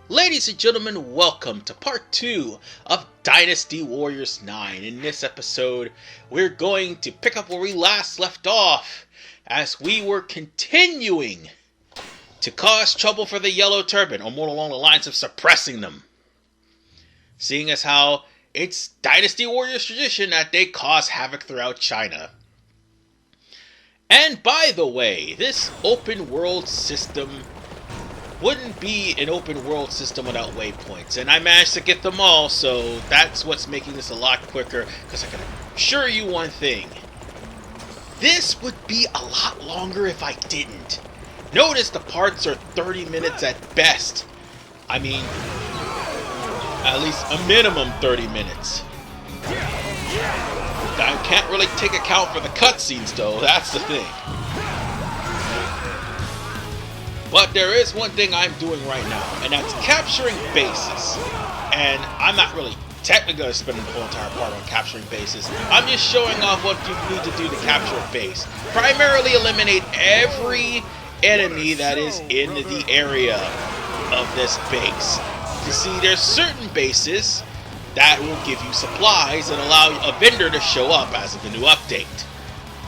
Ladies and gentlemen, welcome to part 2 of Dynasty Warriors 9. In this episode, we're going to pick up where we last left off, as we were continuing to cause trouble for the Yellow Turban, or more along the lines of suppressing them. Seeing as how it's Dynasty Warriors tradition that they cause havoc throughout China. And by the way, this open world system wouldn't be an open world system without waypoints, and I managed to get them all, so that's what's making this a lot quicker, because I can assure you one thing. This would be a lot longer if I didn't. Notice the parts are 30 minutes at best. I mean, at least a minimum 30 minutes. I can't really take account for the cutscenes though, that's the thing. But there is one thing I'm doing right now, and that's capturing bases. And I'm not really technically going to spend the whole entire part on capturing bases. I'm just showing off what you need to do to capture a base. Primarily eliminate every enemy that is in the area of this base. You see, there's certain bases that will give you supplies and allow a vendor to show up as of the new update.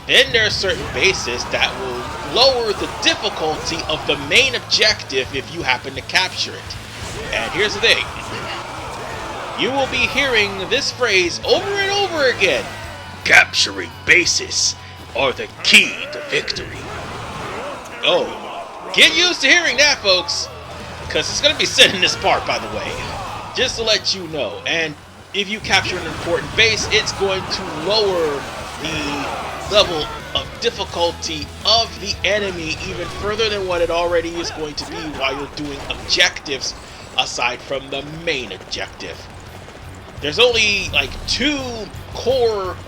Then there are certain bases that will lower the difficulty of the main objective if you happen to capture it. And here's the thing. You will be hearing this phrase over and over again. Capturing bases are the key to victory. Oh, get used to hearing that, folks. Because it's going to be said in this part, by the way. Just to let you know. And if you capture an important base, it's going to lower the level of difficulty of the enemy even further than what it already is going to be while you're doing objectives aside from the main objective. There's only like 2 core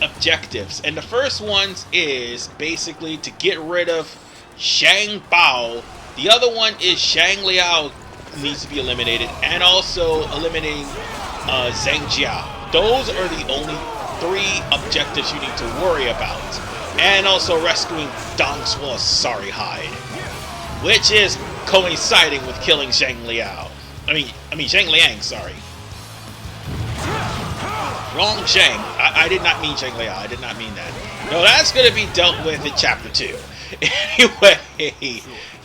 objectives, and the first one is basically to get rid of Zhang Jiao. The other one is Zhang Liao needs to be eliminated, and also eliminating Zhang Jiao. Those are the only 3 objectives you need to worry about. And also rescuing Zhang Jiao's sorry hide, which is coinciding with killing Zhang Liao. I mean Zhang Liang, sorry. Wrong Zhang. I did not mean Zhang Liao. I did not mean that. No, that's going to be dealt with in Chapter 2. Anyway,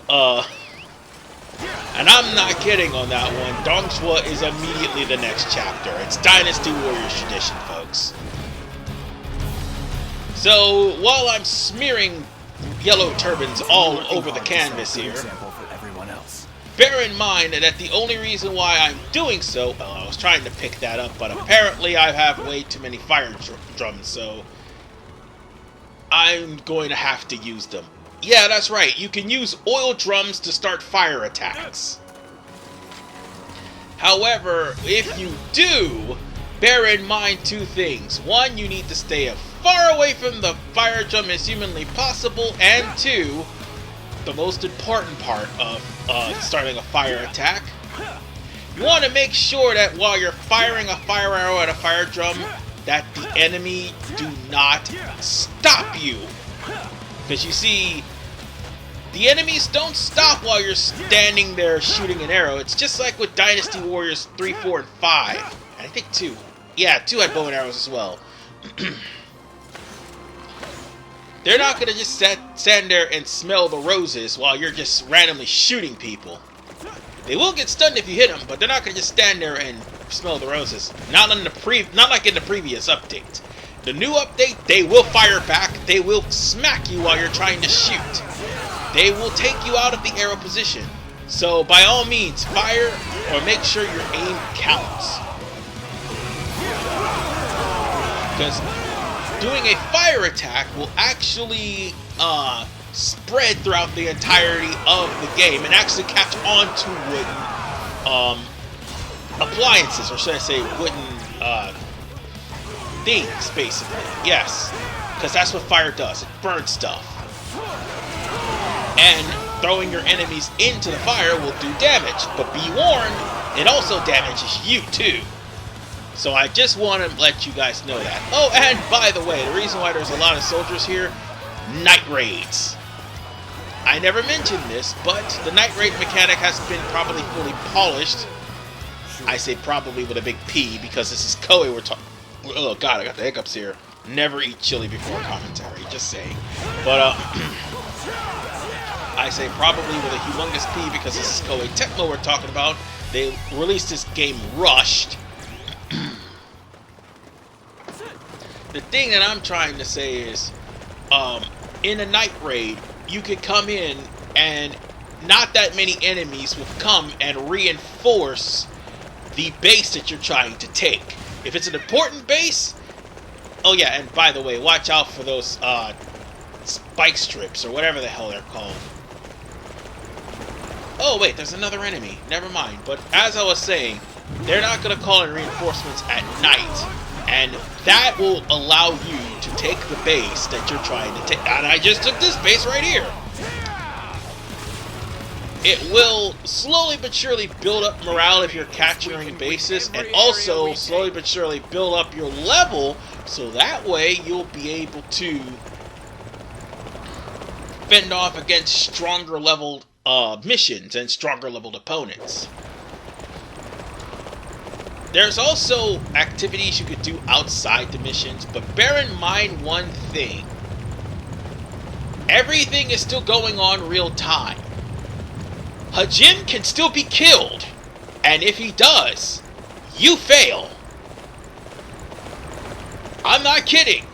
and I'm not kidding on that one. Zhang Jiao is immediately the next chapter. It's Dynasty Warriors tradition, folks. So, while I'm smearing yellow turbans all over the canvas here, bear in mind that the only reason why I'm doing so, well, I was trying to pick that up, but apparently I have way too many fire drums, so I'm going to have to use them. Yeah, that's right, you can use oil drums to start fire attacks. However, if you do, bear in mind 2 things. 1, you need to stay as far away from the fire drum as humanly possible, and 2, the most important part of starting a fire attack, you want to make sure that while you're firing a fire arrow at a fire drum, that the enemy do not stop you. Because you see, the enemies don't stop while you're standing there shooting an arrow. It's just like with Dynasty Warriors 3, 4, and 5. And I think 2. Yeah, 2 had bow and arrows as well. They're not going to just stand there and smell the roses while you're just randomly shooting people. They will get stunned if you hit them, but they're not going to just stand there and smell the roses. Not like in the previous update. The new update, they will fire back. They will smack you while you're trying to shoot. They will take you out of the arrow position. So by all means, fire or make sure your aim counts. Because doing a fire attack will actually spread throughout the entirety of the game and actually catch onto wooden appliances, or should I say wooden things, basically. Yes, because that's what fire does. It burns stuff. And throwing your enemies into the fire will do damage, but be warned, it also damages you too. So I just want to let you guys know that. Oh, and by the way, the reason why there's a lot of soldiers here, night raids. I never mentioned this, but the Night Raid mechanic has been probably fully polished. I say probably with a big P because this is Koei we're talking. Oh god, I got the hiccups here. Never eat chili before commentary, just saying. But I say probably with a humongous P because this is Koei Tecmo we're talking about. They released this game rushed. The thing that I'm trying to say is, in a Night Raid, you could come in and not that many enemies will come and reinforce the base that you're trying to take. If it's an important base, oh yeah, and by the way, watch out for those spike strips or whatever the hell they're called. Oh wait, there's another enemy. Never mind. But as I was saying, they're not going to call in reinforcements at night. And that will allow you to take the base that you're trying to take. And I just took this base right here. It will slowly but surely build up morale if you're capturing bases, and also slowly but surely build up your level, so that way you'll be able to fend off against stronger leveled missions and stronger leveled opponents. There's also activities you could do outside the missions, but bear in mind one thing. Everything is still going on real time. Hajin can still be killed, and if he does, you fail. I'm not kidding.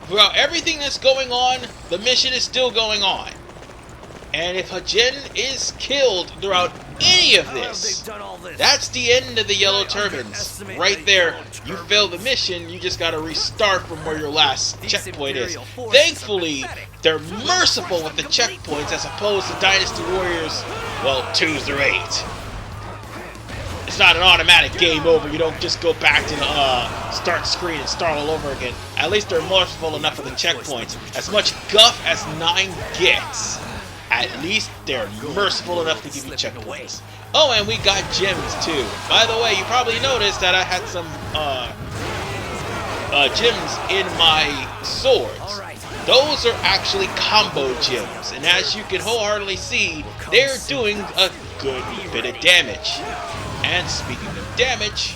Throughout everything that's going on, the mission is still going on. And if Hajin is killed throughout any of this, that's the end of the Yellow Turbans. Right there, you fail the mission, you just gotta restart from where your last checkpoint is. Thankfully, they're merciful with the checkpoints as opposed to Dynasty Warriors, well, 2 through 8. It's not an automatic game over, you don't just go back to the start screen and start all over again. At least they're merciful enough for the checkpoints. As much guff as 9 gets, at least they're merciful enough to give you checkpoints. Oh, and we got gems too. By the way, you probably noticed that I had some gems in my swords. Those are actually combo gems, and as you can wholeheartedly see, they're doing a good bit of damage. And speaking of damage,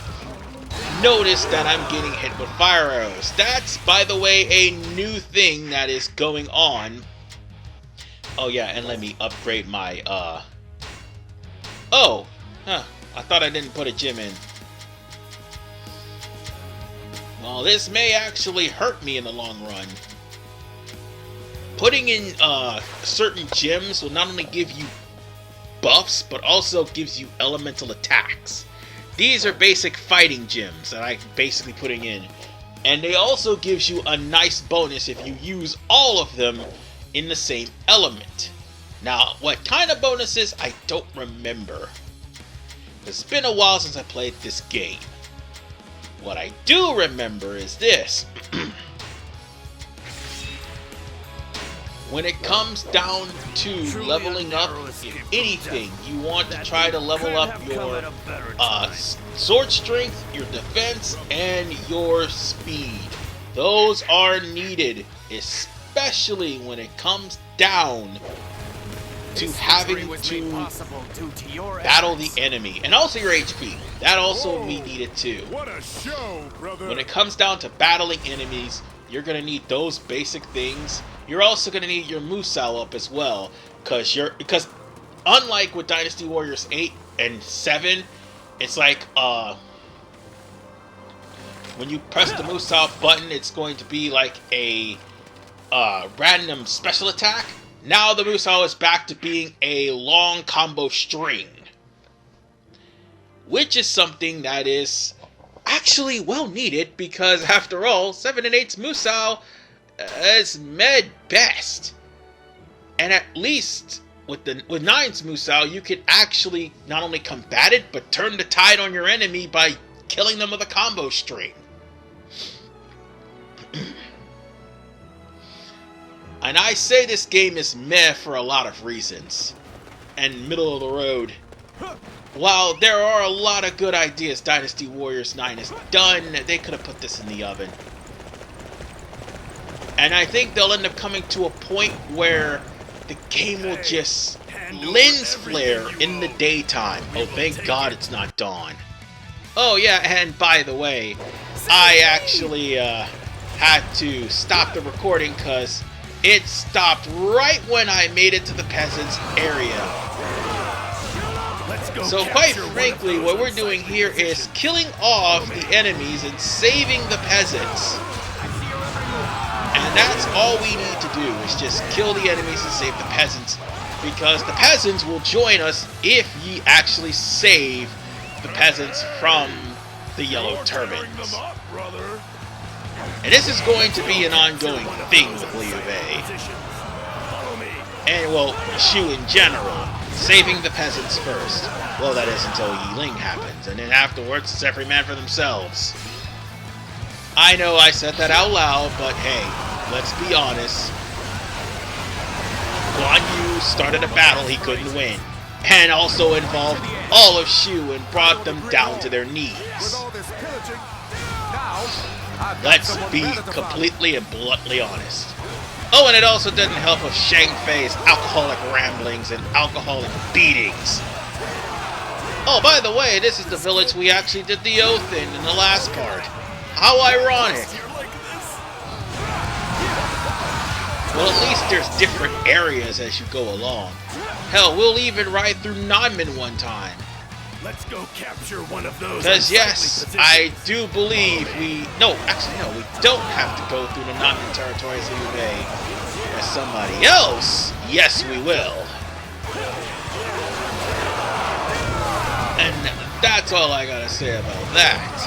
notice that I'm getting hit with fire arrows. That's, by the way, a new thing that is going on. Oh yeah, and let me upgrade my, I thought I didn't put a gem in. Well, this may actually hurt me in the long run. Putting in, certain gems will not only give you buffs, but also gives you elemental attacks. These are basic fighting gems that I'm basically putting in. And they also gives you a nice bonus if you use all of them in the same element. Now, what kind of bonuses, I don't remember. It's been a while since I played this game. What I do remember is this. When it comes down to leveling up, if anything, you want to try to level up your sword strength, your defense, and your speed. Those are needed, especially when it comes down to having to battle the enemy. And also your HP. That also be needed too. What a show, brother. When it comes down to battling enemies, you're going to need those basic things. You're also going to need your Musou up as well. Because unlike with Dynasty Warriors 8 and 7, it's like, when you press the Musou button, it's going to be like a random special attack. Now the Musou is back to being a long combo string. Which is something that is actually well needed, because after all, 7 and 8's Musou is med best. And at least with 9's Musou, you can actually not only combat it, but turn the tide on your enemy by killing them with a combo string. And I say this game is meh for a lot of reasons, and middle of the road. While there are a lot of good ideas Dynasty Warriors 9 has done, they could have put this in the oven. And I think they'll end up coming to a point where the game will just lens flare in the daytime. Oh, thank God it's not dawn. Oh yeah, and by the way, I actually had to stop the recording because it stopped right when I made it to the peasants area. So quite frankly, what we're doing here is killing off the enemies and saving the peasants. And that's all we need to do, is just kill the enemies and save the peasants. Because the peasants will join us if ye actually save the peasants from the Yellow Turbans. And this is going to be an ongoing thing with Liu Bei. And, well, Shu in general. Saving the peasants first. Well, that is until Yi Ling happens. And then afterwards, it's every man for themselves. I know I said that out loud, but hey, let's be honest. Guan Yu started a battle he couldn't win. And also involved all of Shu and brought them down to their knees. Let's be completely and bluntly honest. Oh, and it also didn't help with Shang Fei's alcoholic ramblings and alcoholic beatings. Oh, by the way, this is the village we actually did the oath in the last part. How ironic. Well, at least there's different areas as you go along. Hell, we'll even ride through Nanmen one time. Let's go capture one of those. Because yes, I do believe we... No, actually no, we don't have to go through the Nanmen territories of Liu Bei as somebody else. Yes, we will. And that's all I gotta say about that.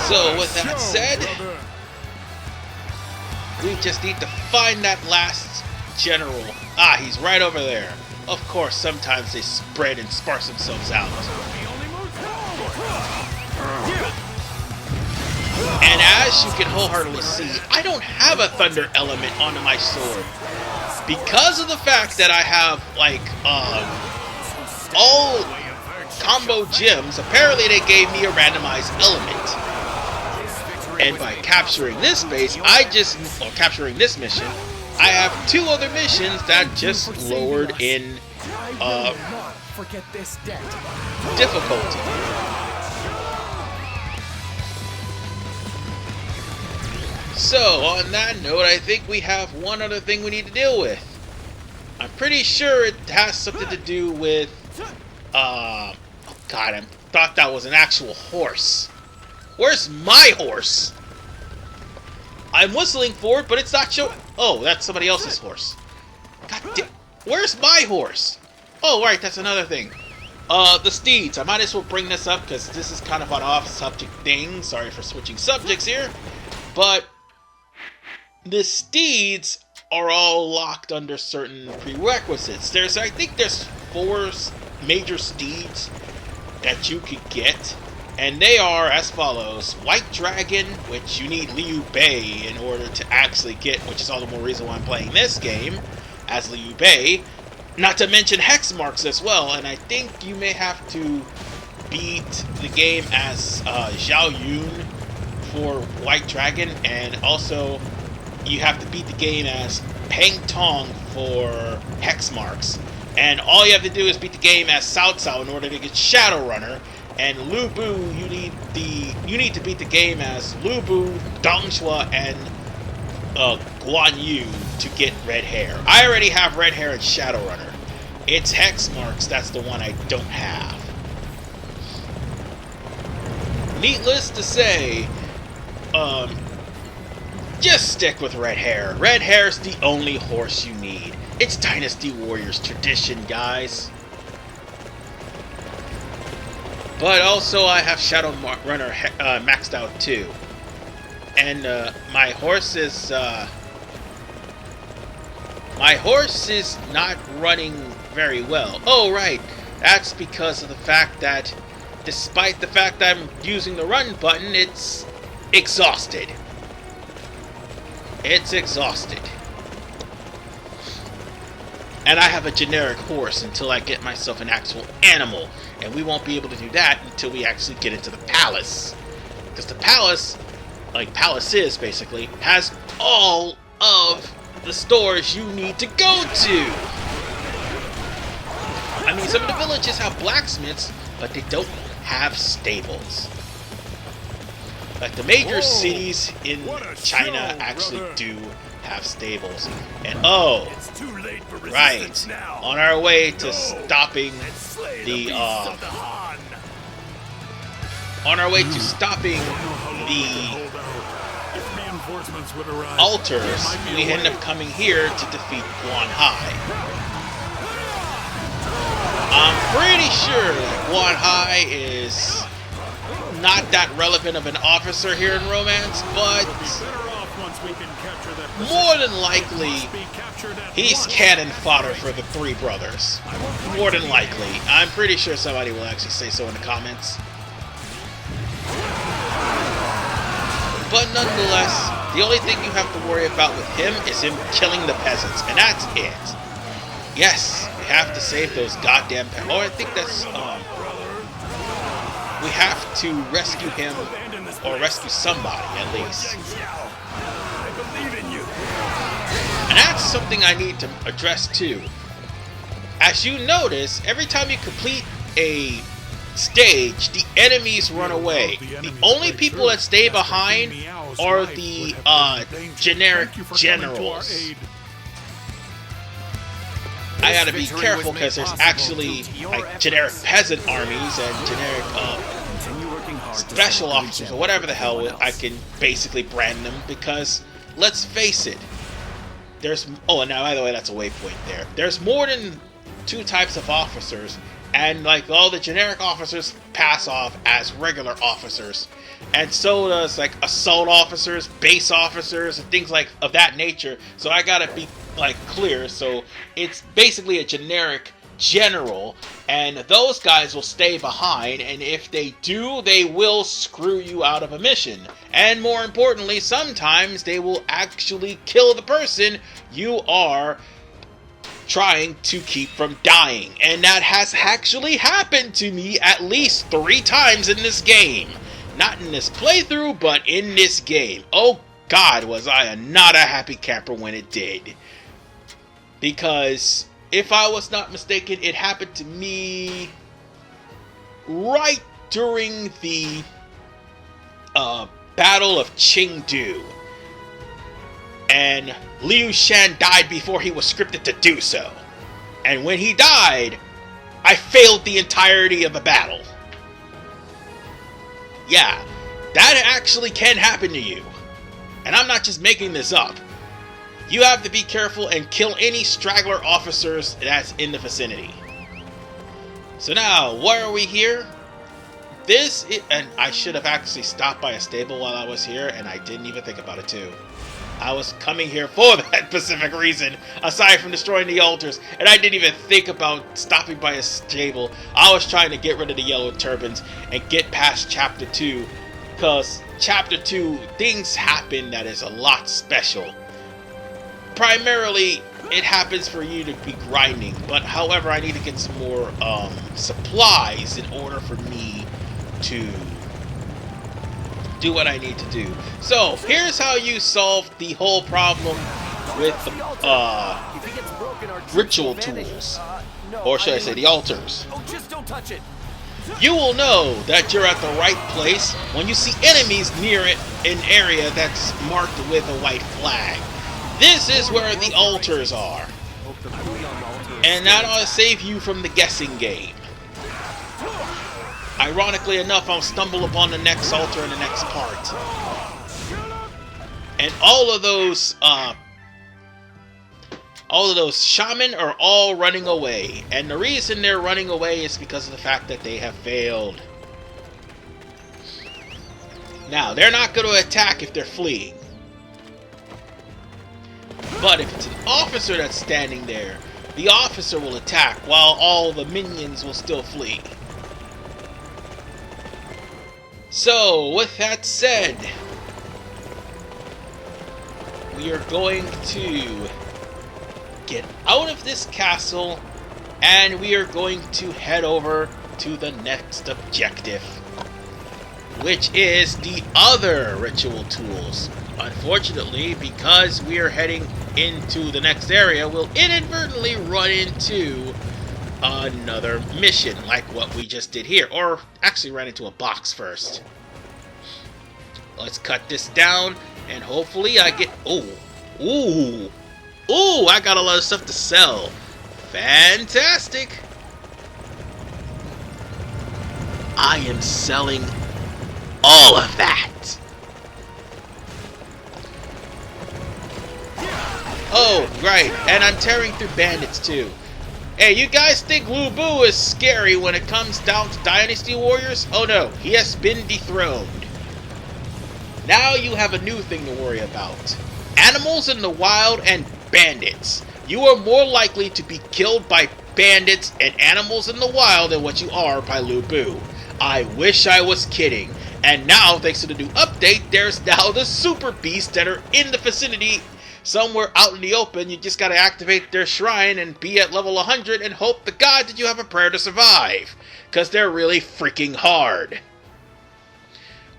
So with that said, we just need to find that last general. Ah, he's right over there. Of course, sometimes they spread and sparse themselves out. And as you can wholeheartedly see, I don't have a thunder element onto my sword. Because of the fact that I have, like, all combo gems, apparently they gave me a randomized element. And by capturing this base, capturing this mission, I have two other missions that just lowered in difficulty. So, on that note, I think we have one other thing we need to deal with. I'm pretty sure it has something to do with, oh god, I thought that was an actual horse. Where's my horse? I'm whistling for it, but it's not showing. Oh, that's somebody else's horse. God damn. Where's my horse? Oh, right, that's another thing. The Steeds. I might as well bring this up because this is kind of an off-subject thing. Sorry for switching subjects here. But the Steeds are all locked under certain prerequisites. I think there's 4 major Steeds that you could get. And they are as follows. White Dragon, which you need Liu Bei in order to actually get, which is all the more reason why I'm playing this game as Liu Bei. Not to mention Hex Marks as well, and I think you may have to beat the game as Zhao Yun for White Dragon, and also you have to beat the game as Peng Tong for Hex Marks. And all you have to do is beat the game as Cao Cao in order to get Shadowrunner. And Lu Bu, you need to beat the game as Lu Bu, Dong Shua, and Guan Yu to get red hair. I already have red hair and Shadowrunner. It's Hex Marks, that's the one I don't have. Needless to say, just stick with red hair. Red hair's the only horse you need. It's Dynasty Warriors tradition, guys. But also, I have Shadowrunner maxed out too. And my horse is not running very well. Oh, right. That's because of the fact that, despite the fact that I'm using the run button, it's exhausted. It's exhausted. And I have a generic horse until I get myself an actual animal. And we won't be able to do that until we actually get into the palace. Because the palace, like palaces basically, has all of the stores you need to go to. I mean, some of the villages have blacksmiths, but they don't have stables. Like the major cities in China actually do have stables. And oh, right, on our way to stopping the altars, we end up coming here to defeat Guan Hai. I'm pretty sure that Guan Hai is not that relevant of an officer here in Romance, but more than likely he's cannon fodder for the three brothers. More than likely. I'm pretty sure somebody will actually say so in the comments. But nonetheless, the only thing you have to worry about with him is him killing the peasants, and that's it. Yes, we have to save those goddamn peasants. Oh, I think that's, we have to rescue him, or rescue somebody, at least. And that's something I need to address, too. As you notice, every time you complete a stage, the enemies run away. The only people that stay behind are the generic generals. I gotta be careful because there's actually like generic peasant armies and generic special officers or whatever the hell I can basically brand them, because let's face it, there's and now by the way, that's a waypoint there. There's more than 2 types of officers, and like all the generic officers pass off as regular officers, and so does like assault officers, base officers, and things like of that nature. So I gotta be like clear. So it's basically a generic general, and those guys will stay behind, and if they do, they will screw you out of a mission. And more importantly, sometimes they will actually kill the person you are trying to keep from dying. And that has actually happened to me at least 3 times in this game. Not in this playthrough, but in this game. Oh God, was I not a happy camper when it did. Because if I was not mistaken, it happened to me right during the Battle of Chengdu. And Liu Shan died before he was scripted to do so. And when he died, I failed the entirety of the battle. Yeah, that actually can happen to you. And I'm not just making this up. You have to be careful and kill any straggler officers that's in the vicinity. So now, why are we here? And I should have actually stopped by a stable while I was here, and I didn't even think about it too. I was coming here for that specific reason, aside from destroying the altars, and I didn't even think about stopping by a stable. I was trying to get rid of the Yellow Turbans and get past Chapter 2, because Chapter 2, things happen that is a lot special. Primarily, it happens for you to be grinding, but however, I need to get some more supplies in order for me to do what I need to do. So, here's how you solve the whole problem with the ritual tools. Or should I say the altars. Just don't touch it. You will know that you're at the right place when you see enemies near it, an area that's marked with a white flag. This is where the altars are. And that ought to save you from the guessing game. Ironically enough, I'll stumble upon the next altar in the next part. And all of those shaman are all running away. And the reason they're running away is because of the fact that they have failed. Now, they're not going to attack if they're fleeing. But if it's an officer that's standing there, the officer will attack while all the minions will still flee. So, with that said, we are going to get out of this castle, and we are going to head over to the next objective, which is the other ritual tools. unfortunately, because we are heading into the next area, we'll inadvertently run into another mission, like what we just did here. Or actually ran into a box first. Let's cut this down, and hopefully I get... Ooh, I got a lot of stuff to sell. Fantastic. I am selling all of that. Oh, right, and I'm tearing through bandits too. Hey, you guys think Lu Bu is scary when it comes down to Dynasty Warriors? Oh no, he has been dethroned. Now you have a new thing to worry about. Animals in the wild and bandits. You are more likely to be killed by bandits and animals in the wild than what you are by Lu Bu. I wish I was kidding. And now, thanks to the new update, there's now the super beasts that are in the vicinity somewhere out in the open. You just gotta activate their shrine and be at level 100 and hope to God that you have a prayer to survive. Because they're really freaking hard.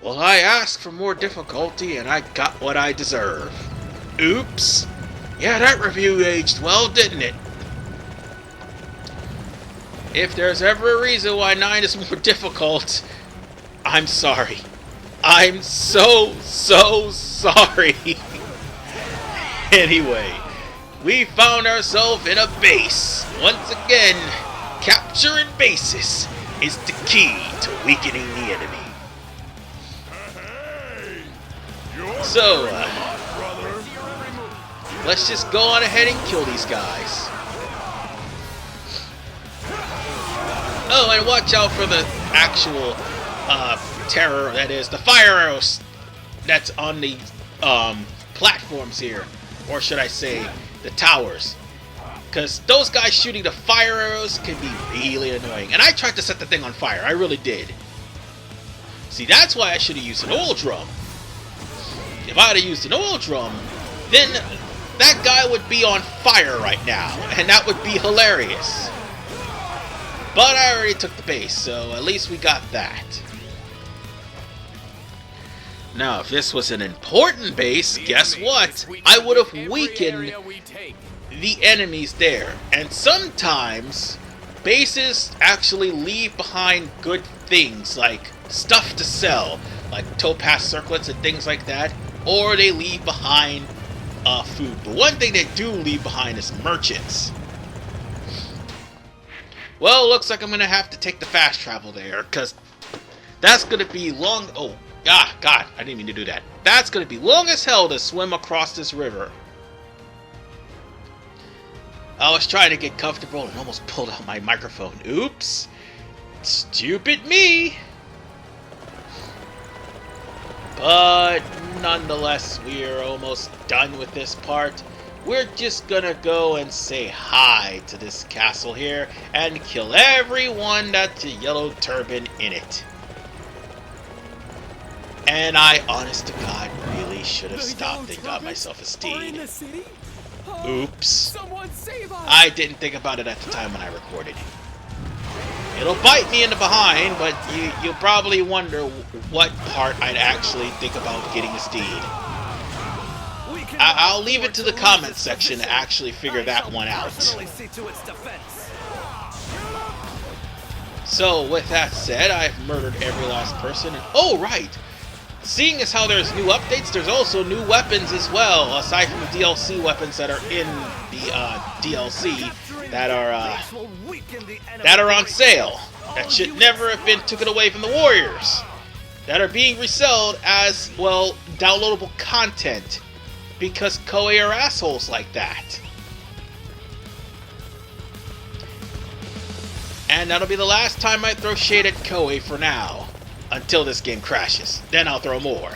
Well, I asked for more difficulty and I got what I deserve. Oops. Yeah, that review aged well, didn't it? If there's ever a reason why 9 is more difficult, I'm sorry. I'm so sorry. Anyway, we found ourselves in a base. Once again, capturing bases is the key to weakening the enemy. So, let's just go on ahead and kill these guys. Oh, and watch out for the actual terror, that is, the fire arrows that's on the platforms here. Or should I say, the towers. Because those guys shooting the fire arrows can be really annoying. And I tried to set the thing on fire, I really did. See, that's why I should have used an oil drum. If I had used an oil drum, then that guy would be on fire right now, and that would be hilarious. But I already took the base, so at least we got that. Now, if this was an important base, guess what? I would have weakened the enemies there. And sometimes, bases actually leave behind good things, like stuff to sell, like topaz circlets and things like that. Or they leave behind food. But one thing they do leave behind is merchants. Well, looks like I'm going to have to take the fast travel there, because that's going to be long... Oh, God, I didn't mean to do that. That's going to be long as hell to swim across this river. I was trying to get comfortable and almost pulled out my microphone. Oops. Stupid me. But nonetheless, we are almost done with this part. We're just gonna go and say hi to this castle here and kill everyone that's a yellow turban in it. And I, honest to God, really should have stopped and got myself a steed. Oops. I didn't think about it at the time when I recorded it. It'll bite me in the behind, but you'll probably wonder what part I'd actually think about getting a steed. I'll leave it to the comments section to actually figure that one out. So, with that said, I've murdered every last person. And, oh, right! Seeing as how there's new updates, there's also new weapons as well, aside from the DLC weapons that are in the DLC that are on sale. That should never have been taken away from the Warriors. That are being resold as, well, downloadable content. Because Koei are assholes like that. And that'll be the last time I throw shade at Koei for now. Until this game crashes. Then I'll throw more.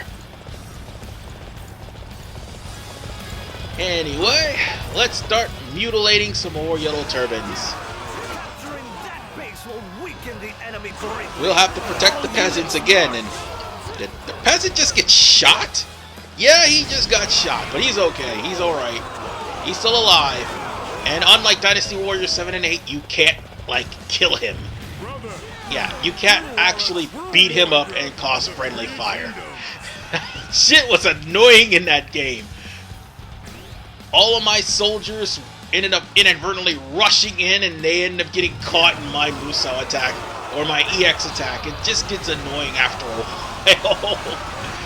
Anyway, let's start mutilating some more Yellow Turbans. We'll have to protect the peasants again. And did the peasant just get shot? Yeah, he just got shot, but he's okay. He's alright. He's still alive. And unlike Dynasty Warriors 7 and 8, you can't, like, kill him. Yeah, you can't actually beat him up and cause friendly fire. Shit was annoying in that game. All of my soldiers ended up inadvertently rushing in, and they ended up getting caught in my Musou attack or my EX attack. It just gets annoying after a while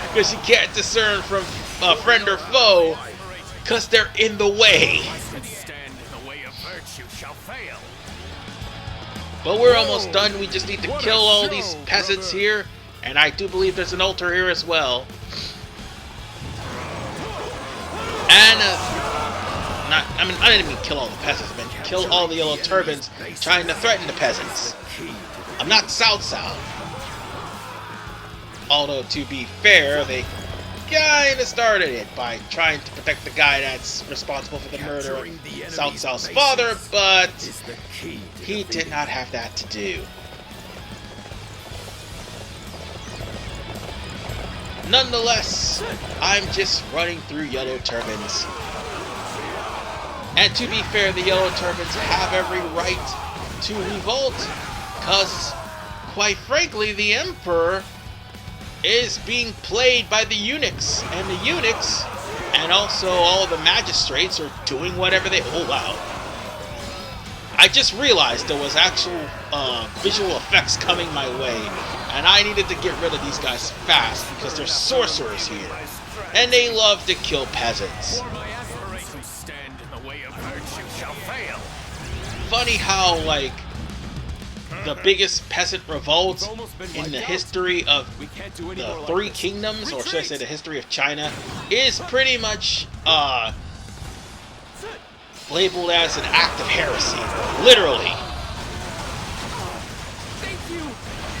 because you can't discern from friend or foe because they're in the way. But we're almost done. We just need to kill all these peasants here, and I do believe there's an altar here as well. And I didn't mean kill all the peasants. I meant kill all the Yellow Turbans trying to threaten the peasants. I'm not South. Although, to be fair, they kind of started it by trying to protect the guy that's responsible for the murder of South's father, but he did not have that to do. Nonetheless, I'm just running through Yellow Turbans. And to be fair, the Yellow Turbans have every right to revolt, because, quite frankly, the Emperor is being played by the eunuchs, and the eunuchs and also all the magistrates are doing whatever they... Oh, wow. I just realized there was actual visual effects coming my way, and I needed to get rid of these guys fast because there's sorcerers here, and they love to kill peasants. Funny how, like, the biggest peasant revolt in the history of the Three Kingdoms, or should I say the history of China, is pretty much labeled as an act of heresy. Literally.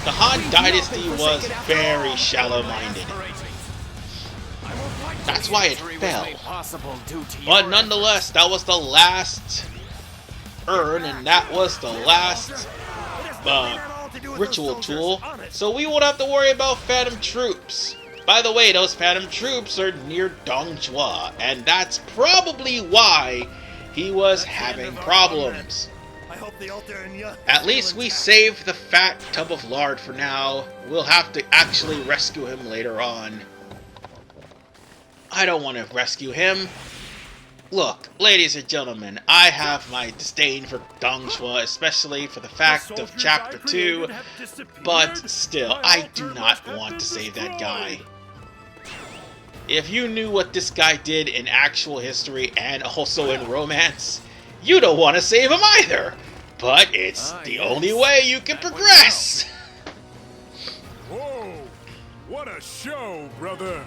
The Han Dynasty was very shallow-minded. That's why it fell. But nonetheless, that was the last urn, and that was the last ritual tool, so we won't have to worry about phantom troops. By the way, those phantom troops are near Zhang Jiao, and that's probably why he was having problems. At least we saved the fat tub of lard for now. We'll have to actually rescue him later on. I don't want to rescue him. Look, ladies and gentlemen, I have my disdain for Zhang Jiao, especially for the fact of Chapter 2, but still, I do not want to save that guy. If you knew what this guy did in actual history and also in romance, you don't want to save him either, but it's the only way you can progress. Whoa, what a show, brother.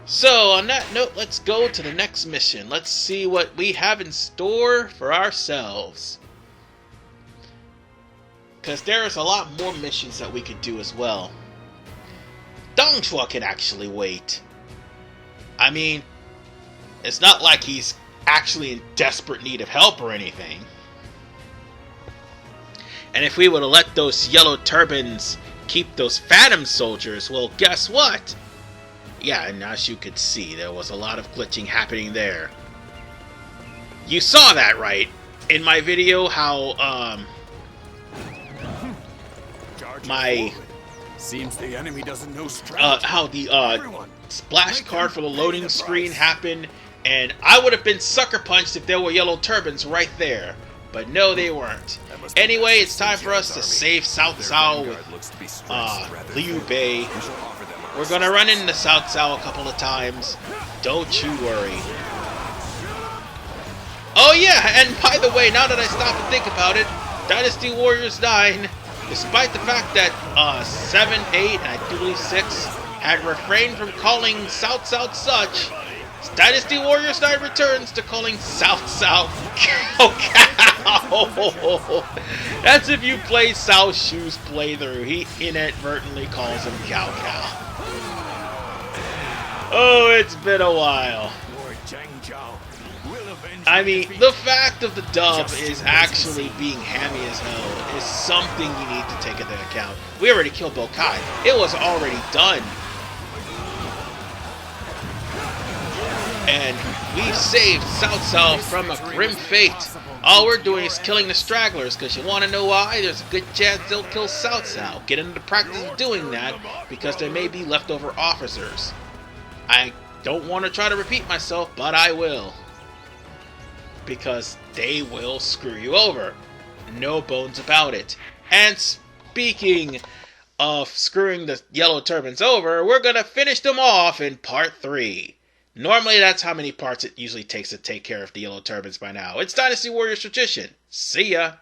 So, on that note, let's go to the next mission. Let's see what we have in store for ourselves. Because there's a lot more missions that we could do as well. Zhang Jiao can actually wait. I mean, it's not like he's actually in desperate need of help or anything. And if we would have let those Yellow Turbans keep those Phantom Soldiers, well, guess what? Yeah, and as you could see, there was a lot of glitching happening there. You saw that, right? In my video, how, Seems the enemy doesn't know how the, splash card for the loading screen happened, and I would have been sucker punched if there were Yellow Turbans right there. But no, they weren't. Anyway, it's time for us to save South Cao with, Liu Bei. We're gonna run into South Cao a couple of times. Don't you worry. Oh yeah, and by the way, now that I stop and think about it, Dynasty Warriors 9, despite the fact that 7, 8, and I do believe 6 had refrained from calling South Cao such, Dynasty Warriors 9 returns to calling South Cao Cow. That's if you play Cao Shu's playthrough. He inadvertently calls him Cow Cow. Oh, it's been a while. I mean, the fact of the dub is actually being hammy as hell is something you need to take into account. We already killed Bokai. It was already done. And we saved Cao Cao from a grim fate All we're doing is killing the stragglers, because you want to know why? There's a good chance they'll kill South Sao. Get into the practice of doing that, because there may be leftover officers. I don't want to try to repeat myself, but I will. Because they will screw you over. No bones about it. And speaking of screwing the Yellow Turbans over, we're going to finish them off in part 3. Normally that's how many parts it usually takes to take care of the Yellow Turbans by now. It's Dynasty Warriors tradition. See ya!